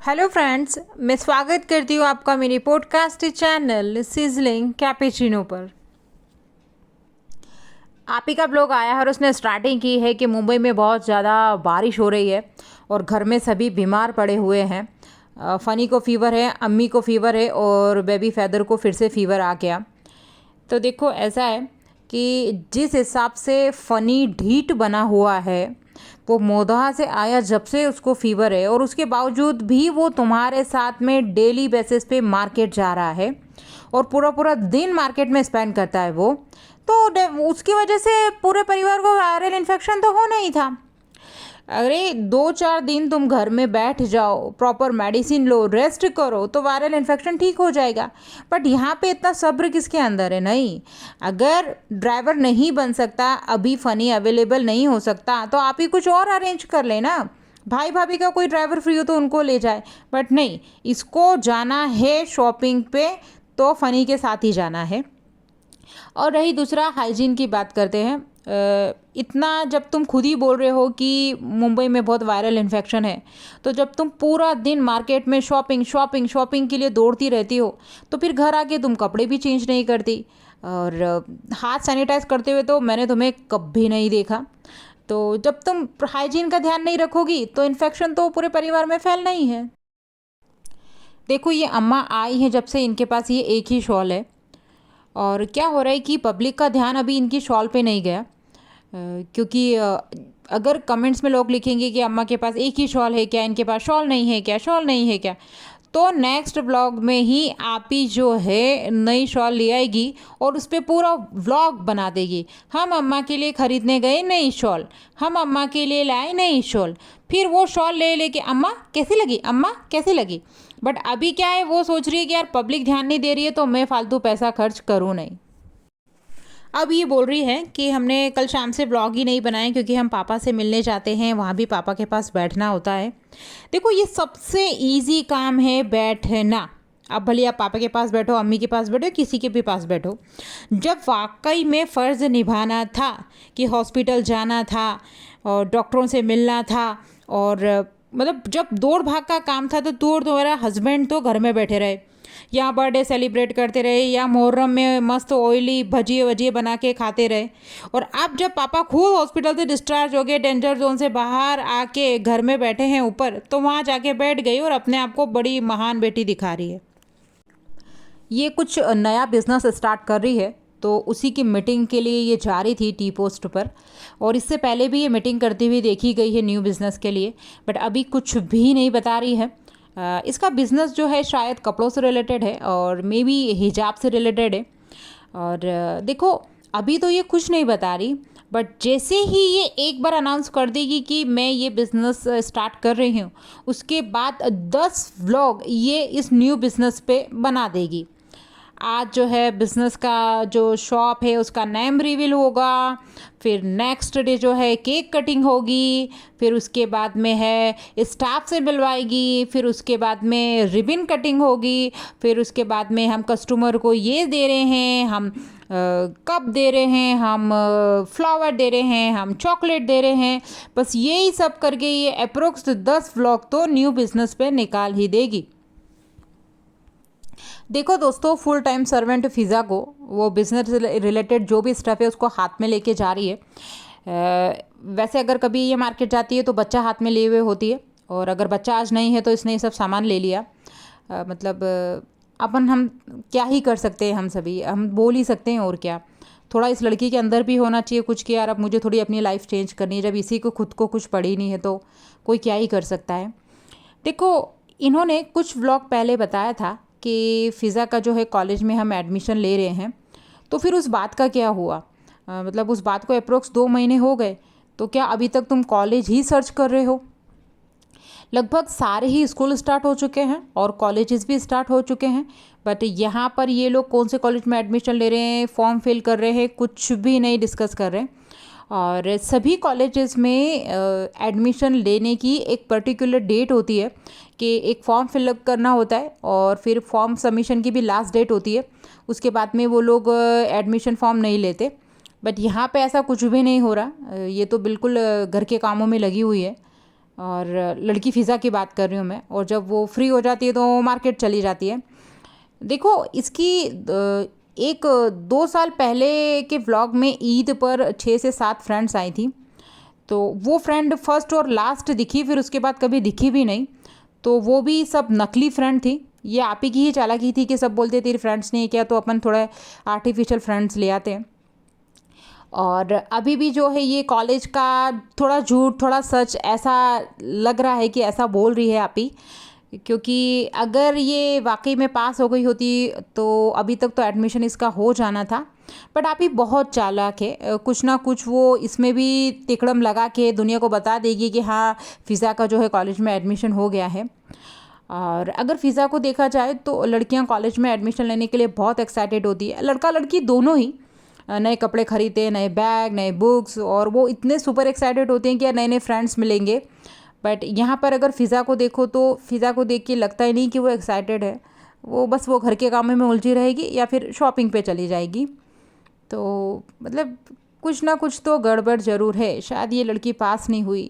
Hello friends, मैं स्वागत करती हूँ आपका मेरे पॉडकास्ट चैनल सिजलिंग कैपेचिनो पर। आप ही का ब्लॉग आया है और उसने स्टार्टिंग की है कि मुंबई में बहुत ज़्यादा बारिश हो रही है और घर में सभी बीमार पड़े हुए हैं। फ़नी को फ़ीवर है, अम्मी को फ़ीवर है और बेबी फैदर को फिर से फ़ीवर आ गया। तो देखो ऐसा है कि जिस हिसाब से फ़नी ढीठ बना हुआ है, वो मोदहा से आया जब से उसको फ़ीवर है और उसके बावजूद भी वो तुम्हारे साथ में डेली बेसिस पे मार्केट जा रहा है और पूरा पूरा दिन मार्केट में स्पेंड करता है वो। तो उसकी वजह से पूरे परिवार को वायरल इन्फेक्शन तो होना ही था। अरे 2-4 दिन तुम घर में बैठ जाओ, प्रॉपर मेडिसिन लो, रेस्ट करो तो वायरल इन्फेक्शन ठीक हो जाएगा। बट यहाँ पे इतना सब्र किसके अंदर है? नहीं, अगर ड्राइवर नहीं बन सकता, अभी फ़नी अवेलेबल नहीं हो सकता, तो आप ही कुछ और अरेंज कर लेना। भाई भाभी का कोई ड्राइवर फ्री हो तो उनको ले जाए। बट नहीं, इसको जाना है शॉपिंग पे तो फ़नी के साथ ही जाना है। और रही दूसरा, हाइजीन की बात करते हैं। इतना जब तुम खुद ही बोल रहे हो कि मुंबई में बहुत वायरल इन्फेक्शन है, तो जब तुम पूरा दिन मार्केट में शॉपिंग शॉपिंग शॉपिंग के लिए दौड़ती रहती हो, तो फिर घर आके तुम कपड़े भी चेंज नहीं करती और हाथ सैनिटाइज करते हुए तो मैंने तुम्हें कभी नहीं देखा। तो जब तुम हाइजीन का ध्यान नहीं रखोगी तो इन्फेक्शन तो पूरे परिवार में फैलना ही है। देखो, ये अम्मा आई हैं जब से इनके पास ये एक ही शॉल है और क्या हो रहा है कि पब्लिक का ध्यान अभी इनकी शॉल पे नहीं गया। क्योंकि अगर कमेंट्स में लोग लिखेंगे कि अम्मा के पास एक ही शॉल है क्या, इनके पास शॉल नहीं है क्या, शॉल नहीं है क्या, तो नेक्स्ट व्लॉग में ही आप ही जो है नई शॉल ले आएगी और उस पर पूरा व्लॉग बना देगी। हम अम्मा के लिए ख़रीदने गए नई शॉल, हम अम्मा के लिए लाए नई शॉल, फिर वो शॉल ले लेके अम्मा कैसी लगी, अम्मा कैसी लगी। बट अभी क्या है, वो सोच रही है कि यार पब्लिक ध्यान नहीं दे रही है तो मैं फालतू पैसा खर्च करूँ नहीं। अब ये बोल रही है कि हमने कल शाम से ब्लॉग ही नहीं बनाए क्योंकि हम पापा से मिलने जाते हैं, वहाँ भी पापा के पास बैठना होता है। देखो, ये सबसे इजी काम है बैठना। अब भले आप पापा के पास बैठो, अम्मी के पास बैठो, किसी के भी पास बैठो। जब वाकई में फ़र्ज़ निभाना था कि हॉस्पिटल जाना था और डॉक्टरों से मिलना था और मतलब जब दौड़ भाग का काम था, तो तुम्हारा हस्बैंड तो घर में बैठे रहे या बर्थडे सेलिब्रेट करते रहे या मुहर्रम में मस्त ऑयली भजिए वजिए बना के खाते रहे। और अब जब पापा खुद हॉस्पिटल से डिस्चार्ज हो गए, डेंजर जोन से बाहर आके घर में बैठे हैं ऊपर, तो वहाँ जाके बैठ गई और अपने आप को बड़ी महान बेटी दिखा रही है। ये कुछ नया बिजनेस स्टार्ट कर रही है, तो उसी की मीटिंग के लिए ये जा रही थी टी पोस्ट पर। और इससे पहले भी ये मीटिंग करती हुई देखी गई है न्यू बिज़नेस के लिए, बट अभी कुछ भी नहीं बता रही है। इसका बिज़नेस जो है शायद कपड़ों से रिलेटेड है और मे बी हिजाब से रिलेटेड है। और देखो, अभी तो ये कुछ नहीं बता रही, बट जैसे ही ये एक बार अनाउंस कर देगी कि मैं ये बिज़नेस स्टार्ट कर रही हूँ, उसके बाद 10 व्लॉग ये इस न्यू बिज़नेस पे बना देगी। आज जो है बिज़नेस का जो शॉप है उसका नेम रिवील होगा, फिर नेक्स्ट डे जो है केक कटिंग होगी, फिर उसके बाद में है स्टाफ से मिलवाएगी, फिर उसके बाद में रिबन कटिंग होगी, फिर उसके बाद में हम कस्टमर को ये दे रहे हैं, हम कप दे रहे हैं, हम फ्लावर दे रहे हैं, हम चॉकलेट दे रहे हैं। बस यही सब करके ये अप्रोक्स 10 व्लॉग तो न्यू बिज़नेस पे निकाल ही देगी। देखो दोस्तों, फुल टाइम सर्वेंट फ़िज़ा को वो बिज़नेस रिलेटेड जो भी स्टफ़ है उसको हाथ में लेके जा रही है। वैसे अगर कभी ये मार्केट जाती है तो बच्चा हाथ में लिए हुए होती है, और अगर बच्चा आज नहीं है तो इसने ये सब सामान ले लिया। मतलब अपन हम क्या ही कर सकते हैं, हम सभी हम बोल ही सकते हैं और क्या। थोड़ा इस लड़की के अंदर भी होना चाहिए कुछ कि यार अब मुझे थोड़ी अपनी लाइफ चेंज करनी है, जब इसी को खुद को कुछ पड़ी नहीं है तो कोई क्या ही कर सकता है। देखो, इन्होंने कुछ व्लॉग पहले बताया था कि फ़िज़ा का जो है कॉलेज में हम एडमिशन ले रहे हैं, तो फिर उस बात का क्या हुआ? मतलब उस बात को अप्रोक्स 2 महीने हो गए, तो क्या अभी तक तुम कॉलेज ही सर्च कर रहे हो? लगभग सारे ही स्कूल स्टार्ट हो चुके हैं और कॉलेजेस भी स्टार्ट हो चुके हैं, बट यहाँ पर ये लोग कौन से कॉलेज में एडमिशन ले रहे हैं, फॉर्म फिल कर रहे हैं, कुछ भी नहीं डिस्कस कर रहे हैं। और सभी कॉलेजेस में एडमिशन लेने की एक पर्टिकुलर डेट होती है कि एक फॉर्म फिलअप करना होता है और फिर फॉर्म सबमिशन की भी लास्ट डेट होती है। उसके बाद में वो लोग एडमिशन फॉर्म नहीं लेते। बट यहाँ पे ऐसा कुछ भी नहीं हो रहा। ये तो बिल्कुल घर के कामों में लगी हुई है और लड़की फ़िज़ा की बात कर रही हूँ मैं। और जब वो फ्री हो जाती है तो मार्केट चली जाती है। देखो इसकी 1-2 साल पहले के व्लॉग में ईद पर 6 से 7 फ्रेंड्स आई थी। तो वो फ्रेंड फर्स्ट और लास्ट दिखी, फिर उसके बाद कभी दिखी भी नहीं। तो वो भी सब नकली फ्रेंड थी। ये आप ही की ही चालाकी थी कि सब बोलते तेरी फ्रेंड्स नहीं है क्या, तो अपन थोड़ा आर्टिफिशियल फ्रेंड्स ले आते हैं। और अभी भी जो है ये कॉलेज का थोड़ा झूठ थोड़ा सच ऐसा लग रहा है कि ऐसा बोल रही है आप ही, क्योंकि अगर ये वाकई में पास हो गई होती तो अभी तक तो एडमिशन इसका हो जाना था। बट आप ही बहुत चालाक है, कुछ ना कुछ वो इसमें भी तिकड़म लगा के दुनिया को बता देगी कि हाँ फ़िज़ा का जो है कॉलेज में एडमिशन हो गया है। और अगर फ़िज़ा को देखा जाए तो लड़कियां कॉलेज में एडमिशन लेने के लिए बहुत एक्साइटेड होती है, लड़का लड़की दोनों ही। नए कपड़े खरीदते हैं, नए बैग, नए बुक्स, और वो इतने सुपर एक्साइटेड होते हैं कि यार नए नए फ्रेंड्स मिलेंगे। बट यहाँ पर अगर फ़िज़ा को देखो तो फ़िज़ा को देख के लगता ही नहीं कि वो एक्साइटेड है। वो बस वो घर के कामों में उलझी रहेगी या फिर शॉपिंग पे चली जाएगी। तो मतलब कुछ ना कुछ तो गड़बड़ ज़रूर है, शायद ये लड़की पास नहीं हुई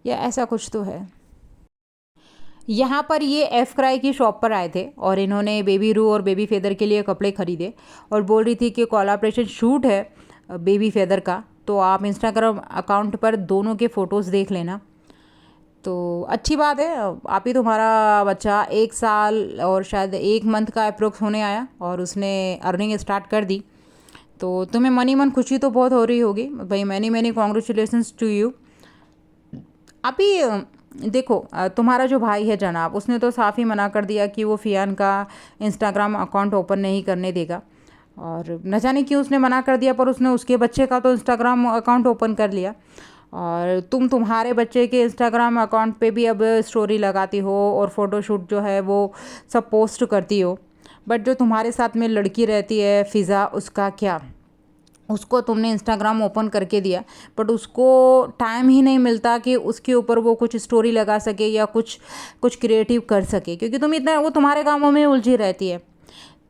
या ऐसा कुछ तो है। यहाँ पर ये एफ क्राई की शॉप पर आए थे और इन्होंने बेबी रू और बेबी फेदर के लिए कपड़े खरीदे और बोल रही थी कि कोलैबोरेशन शूट है बेबी फेदर का, तो आप इंस्टाग्राम अकाउंट पर दोनों के फ़ोटोज़ देख लेना। तो अच्छी बात है, आप ही तुम्हारा बच्चा 1 साल और शायद 1 मंथ का अप्रोक्स होने आया और उसने अर्निंग स्टार्ट कर दी। तो तुम्हें मनी मन खुशी तो बहुत हो रही होगी भाई। Many many congratulations to you. अभी देखो तुम्हारा जो भाई है जनाब, उसने तो साफ़ ही मना कर दिया कि वो फ़ियान का इंस्टाग्राम अकाउंट ओपन नहीं करने देगा। और न जाने क्यों उसने मना कर दिया, पर उसने उसके बच्चे का तो इंस्टाग्राम अकाउंट ओपन कर लिया। और तुम्हारे बच्चे के इंस्टाग्राम अकाउंट पे भी अब स्टोरी लगाती हो और फ़ोटोशूट जो है वो सब पोस्ट करती हो। बट जो तुम्हारे साथ में लड़की रहती है फ़िज़ा, उसका क्या, उसको तुमने इंस्टाग्राम ओपन करके दिया बट उसको टाइम ही नहीं मिलता कि उसके ऊपर वो कुछ स्टोरी लगा सके या कुछ कुछ क्रिएटिव कर सके, क्योंकि तुम इतना वो तुम्हारे कामों में उलझी रहती है।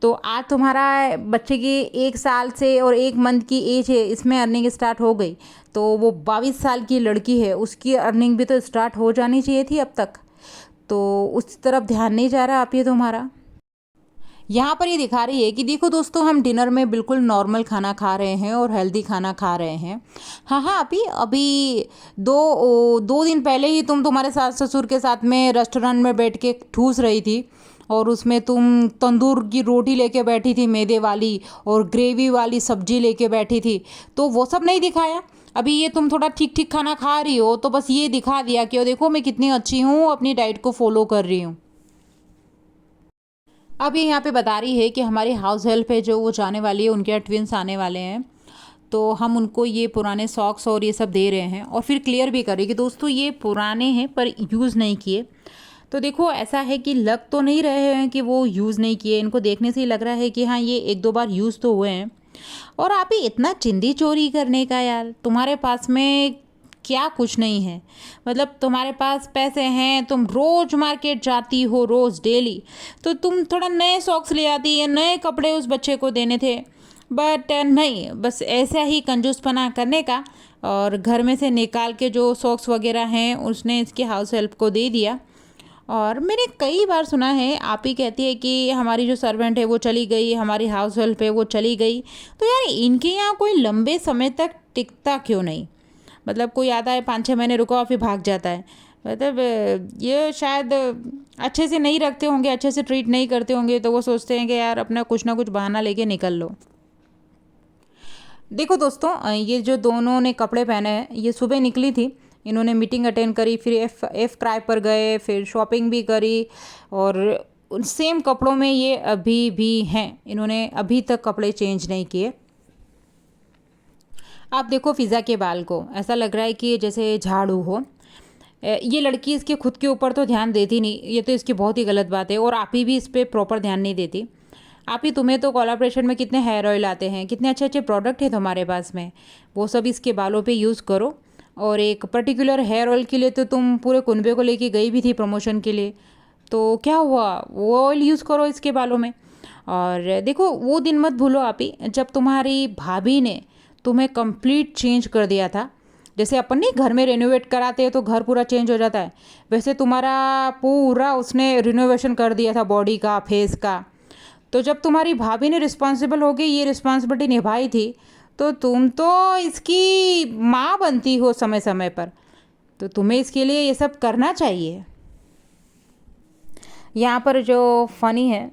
तो आज तुम्हारा बच्चे की 1 साल से और 1 मंथ की एज है, इसमें अर्निंग स्टार्ट हो गई। तो वो 22 साल की लड़की है, उसकी अर्निंग भी तो स्टार्ट हो जानी चाहिए थी अब तक। तो उस तरफ ध्यान नहीं जा रहा आप ये तुम्हारा। यहाँ पर ये दिखा रही है कि देखो दोस्तों, हम डिनर में बिल्कुल नॉर्मल खाना खा रहे हैं और हेल्दी खाना खा रहे हैं। हाँ हाँ, अभी अभी 2 दिन पहले ही तुम्हारे सास ससुर के साथ में रेस्टोरेंट में बैठ के ठूस रही थी और उसमें तुम तंदूर की रोटी लेके बैठी थी मैदे वाली और ग्रेवी वाली सब्जी लेके बैठी थी। तो वो सब नहीं दिखाया। अभी ये तुम थोड़ा ठीक ठीक खाना खा रही हो तो बस ये दिखा दिया कि देखो मैं कितनी अच्छी हूँ, अपनी डाइट को फॉलो कर रही हूँ। अब ये यहाँ पे बता रही है कि हमारी हाउस हेल्प है जो वो जाने वाली है, उनके यहाँ ट्विंस आने वाले हैं, तो हम उनको ये पुराने सॉक्स और ये सब दे रहे हैं। और फिर क्लियर भी कर रही कि दोस्तों ये पुराने हैं पर यूज़ नहीं किए। तो देखो ऐसा है कि लग तो नहीं रहे हैं कि वो यूज़ नहीं किए, इनको देखने से ही लग रहा है कि हाँ ये 1-2 बार यूज़ तो हुए हैं। और आप ही इतना चिंदी चोरी करने का, यार तुम्हारे पास में क्या कुछ नहीं है। मतलब तुम्हारे पास पैसे हैं, तुम रोज़ मार्केट जाती हो, रोज़ डेली, तो तुम थोड़ा नए सॉक्स ले आती है, नए कपड़े उस बच्चे को देने थे। बट नहीं, बस ऐसा ही कंजूसपना करने का, और घर में से निकाल के जो सॉक्स वगैरह हैं उसने इसके हाउस हेल्प को दे दिया। और मैंने कई बार सुना है आप ही कहती है कि हमारी जो सर्वेंट है वो चली गई, हमारी हाउस हेल्प है वो चली गई। तो यार इनके यहाँ कोई लंबे समय तक टिकता क्यों नहीं? मतलब कोई आता है 5-6 महीने रुका और फिर भाग जाता है। मतलब ये शायद अच्छे से नहीं रखते होंगे, अच्छे से ट्रीट नहीं करते होंगे, तो वो सोचते हैं कि यार अपना कुछ ना कुछ बहाना लेके निकल लो। देखो दोस्तों, ये जो दोनों ने कपड़े पहने हैं ये सुबह निकली थी, इन्होंने मीटिंग अटेंड करी, फिर एफ क्राई पर गए, फिर शॉपिंग भी करी, और सेम कपड़ों में ये अभी भी हैं। इन्होंने अभी तक कपड़े चेंज नहीं किए। आप देखो फ़िज़ा के बाल को, ऐसा लग रहा है कि जैसे झाड़ू हो। ये लड़की इसके खुद के ऊपर तो ध्यान देती नहीं, ये तो इसकी बहुत ही गलत बात है। और आप ही भी इस पर प्रॉपर ध्यान नहीं देती। आप ही, तुम्हें तो कोलैबोरेशन में कितने हेयर ऑयल आते हैं, कितने अच्छे अच्छे प्रोडक्ट हैं तुम्हारे पास में, वो सब इसके बालों पे यूज़ करो। और एक पर्टिकुलर हेयर ऑयल के लिए तो तुम पूरे कुनबे को लेके गई भी थी प्रमोशन के लिए, तो क्या हुआ, वो ऑयल यूज़ करो इसके बालों में। और देखो वो दिन मत भूलो आप ही, जब तुम्हारी भाभी ने तुम्हें कंप्लीट चेंज कर दिया था। जैसे अपन नहीं घर में रेनोवेट कराते हैं तो घर पूरा चेंज हो जाता है, वैसे तुम्हारा पूरा उसने रिनोवेशन कर दिया था बॉडी का, फेस का। तो जब तुम्हारी भाभी ने रिस्पॉन्सिबल होकर ये रिस्पॉन्सिबिलिटी निभाई थी, तो तुम तो इसकी माँ बनती हो समय समय पर, तो तुम्हें इसके लिए ये सब करना चाहिए। यहाँ पर जो फ़नी है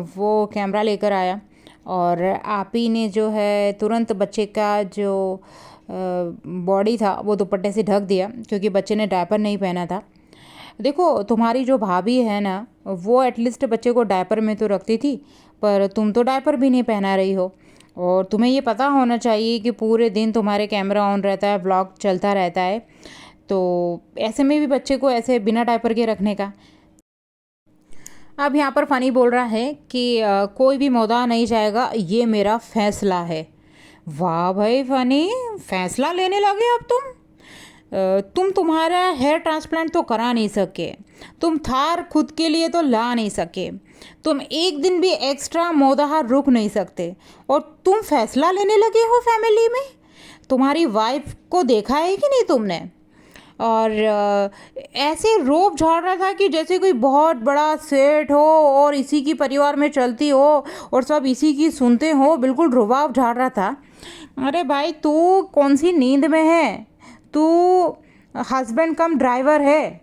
वो कैमरा लेकर आया और आप ही ने जो है तुरंत बच्चे का जो बॉडी था वो दुपट्टे से ढक दिया, क्योंकि बच्चे ने डायपर नहीं पहना था। देखो तुम्हारी जो भाभी है ना, वो एटलीस्ट बच्चे को डायपर में तो रखती थी, पर तुम तो डायपर भी नहीं पहना रही हो। और तुम्हें ये पता होना चाहिए कि पूरे दिन तुम्हारे कैमरा ऑन रहता है, व्लॉग चलता रहता है, तो ऐसे में भी बच्चे को ऐसे बिना डायपर के रखने का। अब यहाँ पर फ़नी बोल रहा है कि कोई भी मौदा नहीं जाएगा, ये मेरा फैसला है। वाह भाई फ़नी, फैसला लेने लगे अब तुम। तुम्हारा हेयर ट्रांसप्लांट तो करा नहीं सके, तुम थार खुद के लिए तो ला नहीं सके, तुम एक दिन भी एक्स्ट्रा मोदाहा रुक नहीं सकते, और तुम फैसला लेने लगे हो फैमिली में। तुम्हारी वाइफ को देखा है कि नहीं तुमने? और ऐसे रोब झाड़ रहा था कि जैसे कोई बहुत बड़ा सेठ हो और इसी की परिवार में चलती हो और सब इसी की सुनते हो, बिल्कुल रुबाब झाड़ रहा था। अरे भाई तू कौन सी नींद में है? तू हस्बैंड कम ड्राइवर है,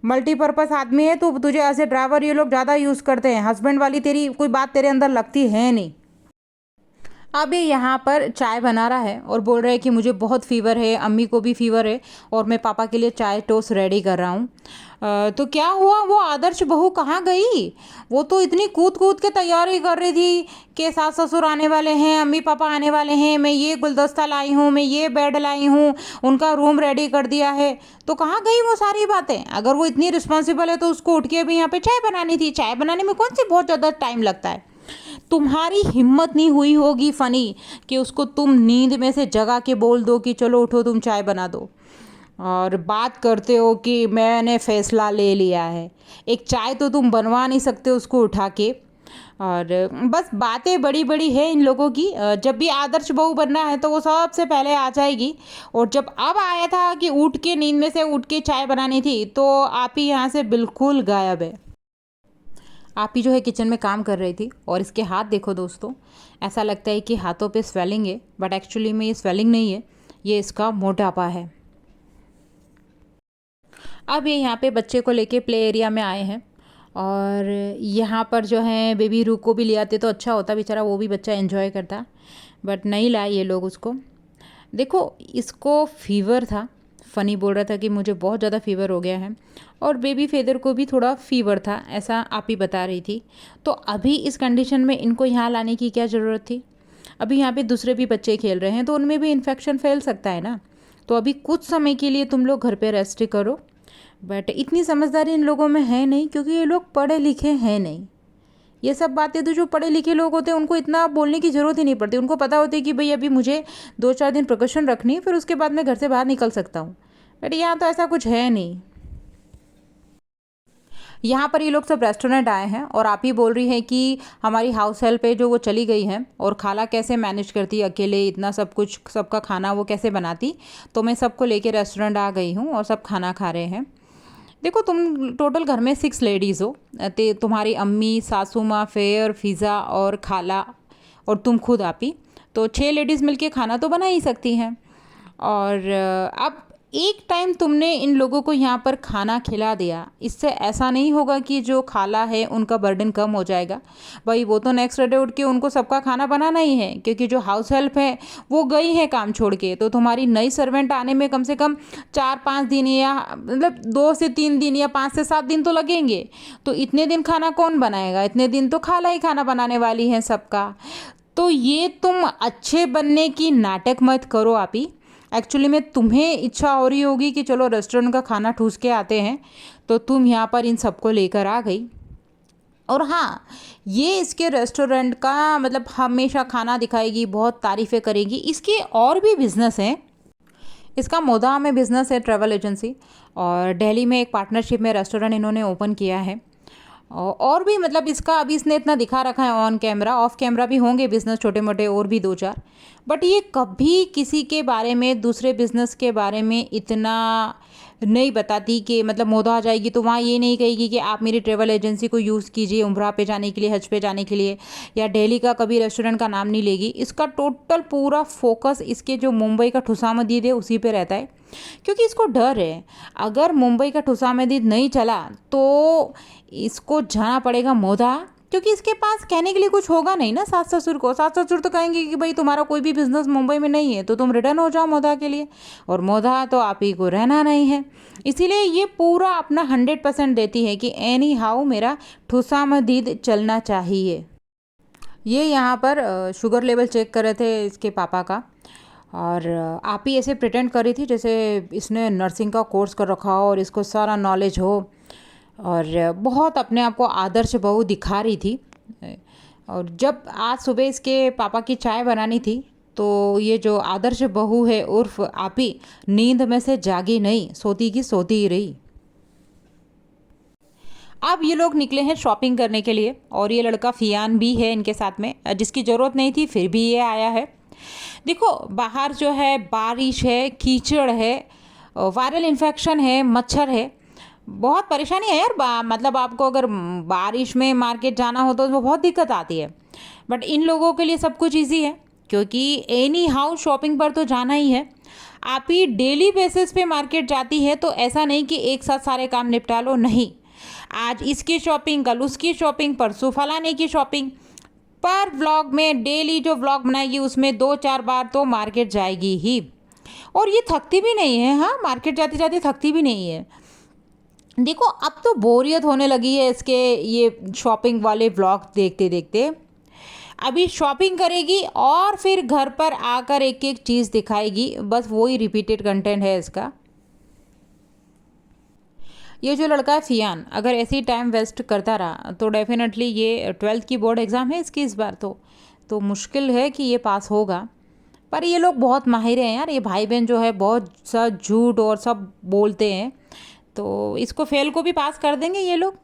मल्टीपर्पज़ आदमी है तू। तुझे ऐसे ड्राइवर ये लोग ज़्यादा यूज़ करते हैं, हस्बैंड वाली तेरी कोई बात तेरे अंदर लगती है नहीं। अब ये यहाँ पर चाय बना रहा है और बोल रहा है कि मुझे बहुत फ़ीवर है, अम्मी को भी फ़ीवर है, और मैं पापा के लिए चाय टोस्ट रेडी कर रहा हूँ। तो क्या हुआ, वो आदर्श बहू कहाँ गई? वो तो इतनी कूद कूद के तैयारी कर रही थी कि सास ससुर आने वाले हैं, अम्मी पापा आने वाले हैं, मैं ये गुलदस्ता लाई हूँ, मैं ये बेड लाई हूँ, उनका रूम रेडी कर दिया है। तो कहाँ गई वो सारी बातें? अगर वो इतनी रिस्पॉन्सिबल है तो उसको उठ के अभी यहाँ पे चाय बनानी थी। चाय बनाने में कौन सी बहुत ज़्यादा टाइम लगता है? तुम्हारी हिम्मत नहीं हुई होगी फ़नी कि उसको तुम नींद में से जगा के बोल दो कि चलो उठो तुम चाय बना दो, और बात करते हो कि मैंने फ़ैसला ले लिया है। एक चाय तो तुम बनवा नहीं सकते उसको उठा के। और बस बातें बड़ी बड़ी है इन लोगों की। जब भी आदर्श बहू बनना है तो वो सबसे पहले आ जाएगी, और जब अब आया था कि उठ के नींद में से उठ के चाय बनानी थी, तो आप ही यहाँ से बिल्कुल गायब है। आप ही जो है किचन में काम कर रही थी, और इसके हाथ देखो दोस्तों, ऐसा लगता है कि हाथों पे स्वेलिंग है, बट एक्चुअली में ये स्वेलिंग नहीं है, ये इसका मोटापा है। अब ये यहाँ पे बच्चे को लेके प्ले एरिया में आए हैं, और यहाँ पर जो है बेबी रू को भी ले आते तो अच्छा होता, बेचारा वो भी बच्चा एंजॉय करता, बट नहीं लाए ये लोग उसको। देखो इसको फीवर था, फ़नी बोल रहा था कि मुझे बहुत ज़्यादा फ़ीवर हो गया है, और बेबी फेदर को भी थोड़ा फ़ीवर था, ऐसा आप ही बता रही थी। तो अभी इस कंडीशन में इनको यहाँ लाने की क्या ज़रूरत थी? अभी यहाँ पे दूसरे भी बच्चे खेल रहे हैं तो उनमें भी इन्फेक्शन फैल सकता है ना। तो अभी कुछ समय के लिए तुम लोग घर पे रेस्ट करो, बट इतनी समझदारी इन लोगों में है नहीं, क्योंकि ये लोग पढ़े लिखे हैं नहीं। ये सब बातें तो जो पढ़े लिखे लोग होते हैं उनको इतना बोलने की ज़रूरत ही नहीं पड़ती, उनको पता होती है कि भाई अभी मुझे 2-4 दिन प्रिकॉशन रखनी है, फिर उसके बाद मैं घर से बाहर निकल सकता हूँ। बट यहाँ तो ऐसा कुछ है नहीं। यहाँ पर ये लोग सब रेस्टोरेंट आए हैं, और आप ही बोल रही हैं कि हमारी हाउस हेल्प है जो वो चली गई है, और खाला कैसे मैनेज करती अकेले इतना सब कुछ, सबका खाना वो कैसे बनाती, तो मैं सबको लेके रेस्टोरेंट आ गई हूँ और सब खाना खा रहे हैं। देखो तुम टोटल घर में 6 लेडीज़ हो, तुम्हारी अम्मी, सासू माँ, फेयर, फिज़ा और खाला, और तुम खुद आप ही, तो 6 लेडीज़ मिलके खाना तो बना ही सकती हैं। और अब एक टाइम तुमने इन लोगों को यहाँ पर खाना खिला दिया, इससे ऐसा नहीं होगा कि जो खाला है उनका बर्डन कम हो जाएगा। भाई वो तो नेक्स्ट डे उठ के उनको सबका खाना बनाना ही है, क्योंकि जो हाउस हेल्प है वो गई है काम छोड़ के, तो तुम्हारी नई सर्वेंट आने में कम से कम 4-5 दिन, या मतलब 2 से 3 दिन या 5 से 7 दिन तो लगेंगे। तो इतने दिन खाना कौन बनाएगा? इतने दिन तो खाला ही खाना बनाने वाली है सबका। तो ये तुम अच्छे बनने की नाटक मत करो आप ही। एक्चुअली में तुम्हें इच्छा हो रही होगी कि चलो रेस्टोरेंट का खाना ठूस के आते हैं, तो तुम यहाँ पर इन सबको लेकर आ गई। और हाँ, ये इसके रेस्टोरेंट का मतलब हमेशा खाना दिखाएगी, बहुत तारीफ़ें करेगी। इसके और भी बिजनेस हैं, इसका मोदा में बिज़नेस है, ट्रैवल एजेंसी, और दिल्ली में एक पार्टनरशिप में रेस्टोरेंट इन्होंने ओपन किया है। और भी मतलब इसका अभी इसने इतना दिखा रखा है ऑन कैमरा, ऑफ कैमरा भी होंगे बिजनेस छोटे मोटे और भी दो चार, बट ये कभी किसी के बारे में, दूसरे बिजनेस के बारे में इतना नहीं बताती कि मतलब मोदा आ जाएगी तो वहाँ ये नहीं कहेगी कि आप मेरी ट्रैवल एजेंसी को यूज़ कीजिए उम्रा पे जाने के लिए, हज पे जाने के लिए, या दिल्ली का कभी रेस्टोरेंट का नाम नहीं लेगी। इसका टोटल पूरा फोकस इसके जो मुंबई का ठुसामदीद है उसी पे रहता है, क्योंकि इसको डर है अगर मुंबई का ठुसामदीद नहीं चला तो इसको जाना पड़ेगा मोदा, क्योंकि इसके पास कहने के लिए कुछ होगा नहीं ना सास ससुर को। सास ससुर तो कहेंगे कि भाई तुम्हारा कोई भी बिजनेस मुंबई में नहीं है तो तुम रिटर्न हो जाओ मोदा के लिए, और मोदा तो आप ही को रहना नहीं है। इसीलिए ये पूरा अपना 100% देती है कि एनी हाउ मेरा ठुसामदीद चलना चाहिए। ये यहाँ पर शुगर लेवल चेक कर रहे थे इसके पापा का, और आप ही ऐसे प्रिटेंड कर रही थी जैसे इसने नर्सिंग का कोर्स कर रखा हो और इसको सारा नॉलेज हो, और बहुत अपने आप को आदर्श बहू दिखा रही थी। और जब आज सुबह इसके पापा की चाय बनानी थी तो ये जो आदर्श बहू है उर्फ आपी नींद में से जागी नहीं, सोती की सोती ही रही। अब ये लोग निकले हैं शॉपिंग करने के लिए, और ये लड़का फियान भी है इनके साथ में, जिसकी ज़रूरत नहीं थी फिर भी ये आया है। देखो बाहर जो है बारिश है, कीचड़ है, वायरल इन्फेक्शन है, मच्छर है, बहुत परेशानी है यार। मतलब आपको अगर बारिश में मार्केट जाना हो तो बहुत दिक्कत आती है, बट इन लोगों के लिए सब कुछ इजी है, क्योंकि एनी हाउ शॉपिंग पर तो जाना ही है। आप ही डेली बेसिस पे मार्केट जाती है तो ऐसा नहीं कि एक साथ सारे काम निपटा लो, नहीं, आज इसकी शॉपिंग, कल उसकी शॉपिंग, परसों फलाने की शॉपिंग। पर व्लॉग में डेली जो व्लॉग बनाएगी उसमें 2-4 बार तो मार्केट जाएगी ही, और ये थकती भी नहीं है। हाँ, मार्केट जाते जाते थकती भी नहीं है। देखो अब तो बोरियत होने लगी है इसके ये शॉपिंग वाले व्लॉग देखते देखते। अभी शॉपिंग करेगी और फिर घर पर आकर एक एक चीज़ दिखाएगी, बस वही रिपीटेड कंटेंट है इसका। ये जो लड़का है फियान, अगर ऐसे ही टाइम वेस्ट करता रहा तो डेफिनेटली ये 12th की बोर्ड एग्ज़ाम है इसकी इस बार, तो मुश्किल है कि ये पास होगा। पर ये लोग बहुत माहिर हैं यार, ये भाई बहन जो है बहुत सा झूठ और सब बोलते हैं, तो इसको फेल को भी पास कर देंगे ये लोग।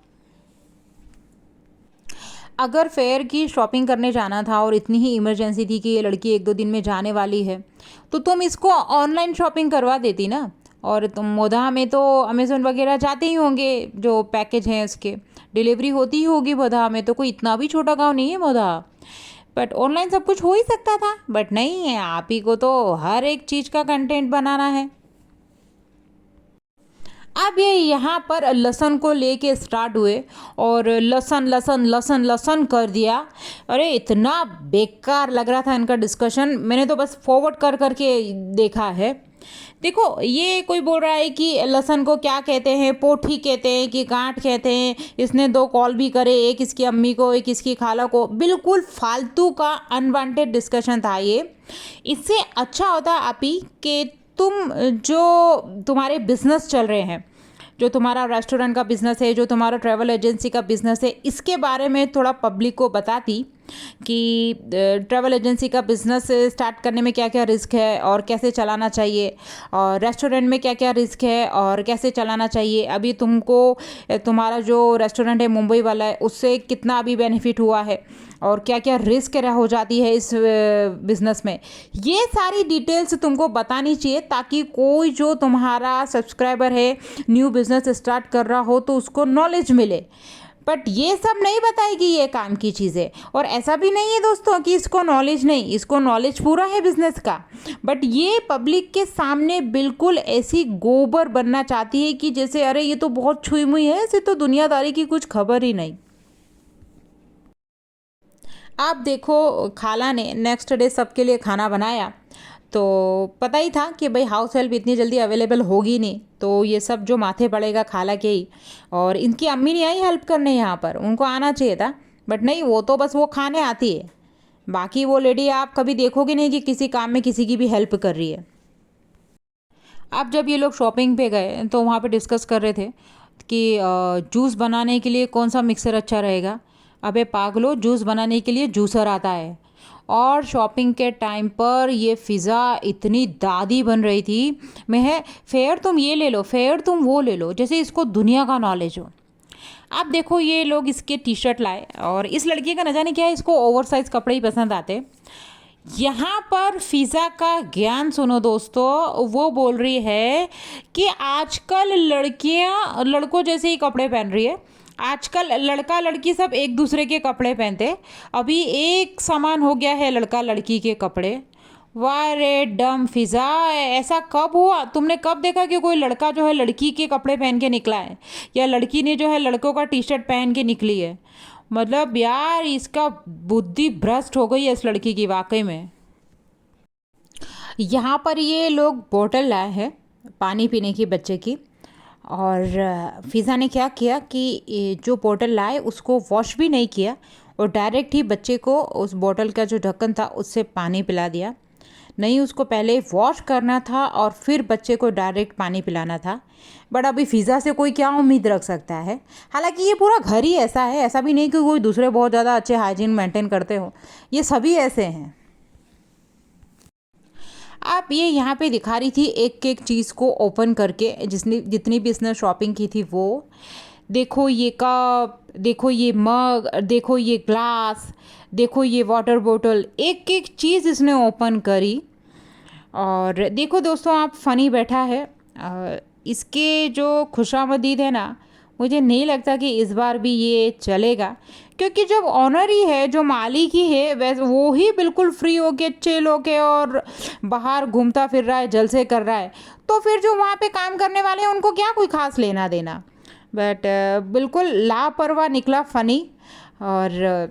अगर फेयर की शॉपिंग करने जाना था और इतनी ही इमरजेंसी थी कि ये लड़की 1-2 दिन में जाने वाली है, तो तुम इसको ऑनलाइन शॉपिंग करवा देती ना। और तुम मोधा में तो अमेज़ोन वगैरह जाते ही होंगे, जो पैकेज हैं उसके डिलीवरी होती ही होगी। मोधा में तो कोई इतना भी छोटा गांव नहीं है मोधा, बट ऑनलाइन सब कुछ हो ही सकता था, बट नहीं है, आप ही को तो हर एक चीज़ का कंटेंट बनाना है। अब ये यहाँ पर लहसुन को लेके स्टार्ट हुए और लहसुन लहसुन लहसुन लहसुन कर दिया। अरे इतना बेकार लग रहा था इनका डिस्कशन, मैंने तो बस फॉरवर्ड कर करके देखा है। देखो ये कोई बोल रहा है कि लहसुन को क्या कहते हैं, पोठी कहते हैं कि गांठ कहते हैं। इसने 2 कॉल भी करे, एक इसकी अम्मी को एक इसकी खाला को। बिल्कुल फालतू का अनवांटेड डिस्कशन था ये। इससे अच्छा होता आप ही कि तुम जो तुम्हारे बिजनेस चल रहे हैं, जो तुम्हारा रेस्टोरेंट का बिज़नेस है, जो तुम्हारा ट्रैवल एजेंसी का बिज़नेस है, इसके बारे में थोड़ा पब्लिक को बताती कि ट्रैवल एजेंसी का बिज़नेस स्टार्ट करने में क्या क्या रिस्क है और कैसे चलाना चाहिए, और रेस्टोरेंट में क्या क्या रिस्क है और कैसे चलाना चाहिए। अभी तुमको तुम्हारा जो रेस्टोरेंट है मुंबई वाला है उससे कितना अभी बेनिफिट हुआ है और क्या क्या रिस्क हो जाती है इस बिज़नेस में, ये सारी डिटेल्स तुमको बतानी चाहिए, ताकि कोई जो तुम्हारा सब्सक्राइबर है न्यू बिज़नेस स्टार्ट कर रहा हो तो उसको नॉलेज मिले। बट ये सब नहीं बताएगी ये काम की चीज़ें। और ऐसा भी नहीं है दोस्तों कि इसको नॉलेज नहीं, इसको नॉलेज पूरा है बिजनेस का, बट ये पब्लिक के सामने बिल्कुल ऐसी गोबर बनना चाहती है कि जैसे अरे ये तो बहुत छुई मुई है, इसे तो दुनियादारी की कुछ खबर ही नहीं। आप देखो खाला ने नेक्स्ट डे सबके लिए खाना बनाया, तो पता ही था कि भाई हाउस हेल्प इतनी जल्दी अवेलेबल होगी नहीं, तो ये सब जो माथे पड़ेगा खाला के ही। और इनकी अम्मी नहीं आई हेल्प करने यहाँ पर, उनको आना चाहिए था, बट नहीं, वो तो बस वो खाने आती है। बाकी वो लेडी आप कभी देखोगे नहीं कि किसी काम में किसी की भी हेल्प कर रही है। अब जब ये लोग शॉपिंग पे गए तो वहाँ पे डिस्कस कर रहे थे कि जूस बनाने के लिए कौन सा मिक्सर अच्छा रहेगा। अबे पागलो, जूस बनाने के लिए जूसर आता है। और शॉपिंग के टाइम पर ये फ़िज़ा इतनी दादी बन रही थी, मैं है फेयर तुम ये ले लो, फेयर तुम वो ले लो, जैसे इसको दुनिया का नॉलेज हो। आप देखो ये लोग इसके टी शर्ट लाए और इस लड़की का न जाने क्या है, इसको ओवर साइज कपड़े ही पसंद आते। यहाँ पर फिज़ा का ज्ञान सुनो दोस्तों, वो बोल रही है कि आजकल लड़कियाँ लड़कों जैसे ही कपड़े पहन रही है। आजकल लड़का लड़की सब एक दूसरे के कपड़े पहनते, अभी एक समान हो गया है लड़का लड़की के कपड़े। वाह रे डम फिज़ा, ऐसा कब हुआ? तुमने कब देखा कि कोई लड़का जो है लड़की के कपड़े पहन के निकला है, या लड़की ने जो है लड़कों का टी शर्ट पहन के निकली है? मतलब यार इसका बुद्धि भ्रष्ट हो गई है इस लड़की की वाकई में। यहाँ पर ये लोग बोतल लाए हैं पानी पीने की बच्चे की, और फिज़ा ने क्या किया कि ये जो बोतल लाए उसको वॉश भी नहीं किया और डायरेक्ट ही बच्चे को उस बोतल का जो ढक्कन था उससे पानी पिला दिया। नहीं, उसको पहले वॉश करना था और फिर बच्चे को डायरेक्ट पानी पिलाना था। बट अभी फिज़ा से कोई क्या उम्मीद रख सकता है? हालांकि ये पूरा घर ही ऐसा है, ऐसा भी नहीं कि कोई दूसरे बहुत ज़्यादा अच्छे हाइजीन मेंटेन करते हो, ये सभी ऐसे हैं। आप ये यहाँ पे दिखा रही थी एक एक चीज़ को ओपन करके, जिसने जितनी भी इसने शॉपिंग की थी वो। देखो ये कप, देखो ये मग, देखो ये ग्लास, देखो ये वाटर बोतल, एक एक चीज़ इसने ओपन करी। और देखो दोस्तों, आप फ़नी बैठा है, इसके जो खुशामदीद है ना, मुझे नहीं लगता कि इस बार भी ये चलेगा, क्योंकि जब ऑनर ही है, जो मालिक ही है, वैसे वो ही बिल्कुल फ्री होके चिल होके और बाहर घूमता फिर रहा है, जलसे कर रहा है, तो फिर जो वहाँ पे काम करने वाले हैं उनको क्या कोई खास लेना देना। बट बिल्कुल लापरवाह निकला फ़नी। और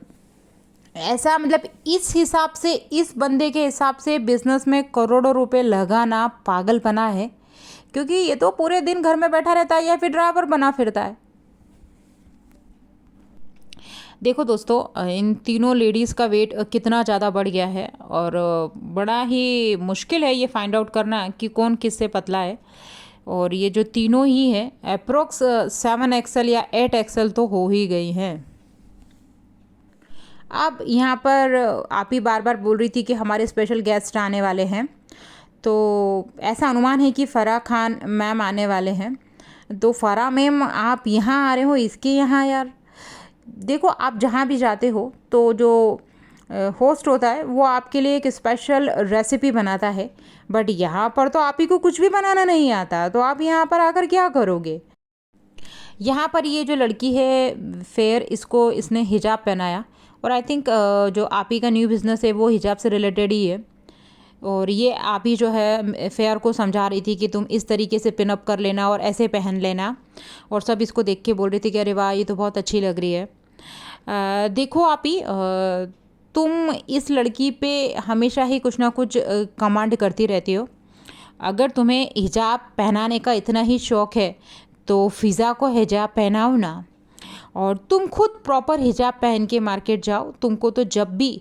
ऐसा मतलब इस हिसाब से, इस बंदे के हिसाब से बिजनेस में करोड़ों रुपए लगाना पागलपना है, क्योंकि ये तो पूरे दिन घर में बैठा रहता है या फिर ड्राइवर बना फिरता है। देखो दोस्तों, इन तीनों लेडीज़ का वेट कितना ज़्यादा बढ़ गया है, और बड़ा ही मुश्किल है ये फाइंड आउट करना कि कौन किससे पतला है। और ये जो तीनों ही हैं अप्रोक्स 7 XL या 8 XL तो हो ही गई हैं। अब यहाँ पर आप ही बार बार बोल रही थी कि हमारे स्पेशल गेस्ट आने वाले हैं, तो ऐसा अनुमान है कि फ़राह खान मैम आने वाले हैं। तो फ़राह मैम आप यहाँ आ रहे हो, इसके यहाँ यार देखो, आप जहाँ भी जाते हो तो जो होस्ट होता है वो आपके लिए एक स्पेशल रेसिपी बनाता है, बट यहाँ पर तो आप ही को कुछ भी बनाना नहीं आता, तो आप यहाँ पर आकर क्या करोगे? यहाँ पर ये जो लड़की है फेयर, इसको इसने हिजाब पहनाया, और आई थिंक जो आप ही का न्यू बिज़नेस है वो हिजाब से रिलेटेड ही है। और ये आप ही जो है फेयर को समझा रही थी कि तुम इस तरीके से पिनअप कर लेना और ऐसे पहन लेना, और सब इसको देख के बोल रही थी कि अरे वाह ये तो बहुत अच्छी लग रही है। देखो आप ही, तुम इस लड़की पे हमेशा ही कुछ ना कुछ कमांड करती रहती हो। अगर तुम्हें हिजाब पहनाने का इतना ही शौक़ है तो फ़िज़ा को हिजाब पहनाओ ना, और तुम खुद प्रॉपर हिजाब पहन के मार्केट जाओ। तुमको तो जब भी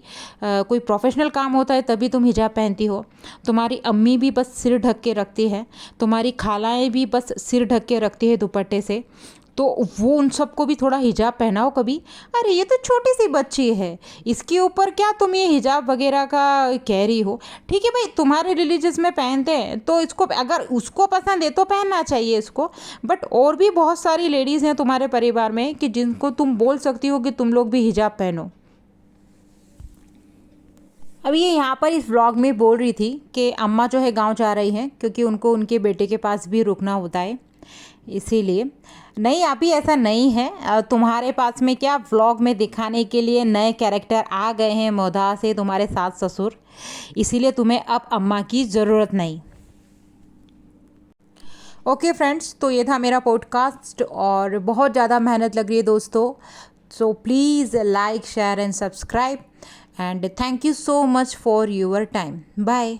कोई प्रोफेशनल काम होता है तभी तुम हिजाब पहनती हो। तुम्हारी अम्मी भी बस सिर ढक के रखती है, तुम्हारी खालाएँ भी बस सिर ढक के रखती है दुपट्टे से, तो वो उन सबको भी थोड़ा हिजाब पहनाओ कभी। अरे ये तो छोटी सी बच्ची है, इसके ऊपर क्या तुम ये हिजाब वगैरह का कह रही हो? ठीक है भाई, तुम्हारे रिलीजियस में पहनते हैं तो इसको, अगर उसको पसंद है तो पहनना चाहिए इसको, बट और भी बहुत सारी लेडीज़ हैं तुम्हारे परिवार में कि जिनको तुम बोल सकती हो कि तुम लोग भी हिजाब पहनो। अब ये यहाँ पर इस व्लॉग में बोल रही थी कि अम्मा जो है गांव जा रही हैं, क्योंकि उनको उनके बेटे के पास भी रुकना होता है, इसीलिए। नहीं, अभी ऐसा नहीं है, तुम्हारे पास में क्या व्लॉग में दिखाने के लिए नए कैरेक्टर आ गए हैं मोधा से, तुम्हारे सास ससुर, इसीलिए तुम्हें अब अम्मा की ज़रूरत नहीं। ओके फ्रेंड्स, तो ये था मेरा पॉडकास्ट, और बहुत ज़्यादा मेहनत लग रही है दोस्तों, so please like share and subscribe, and thank you so much for your time. Bye.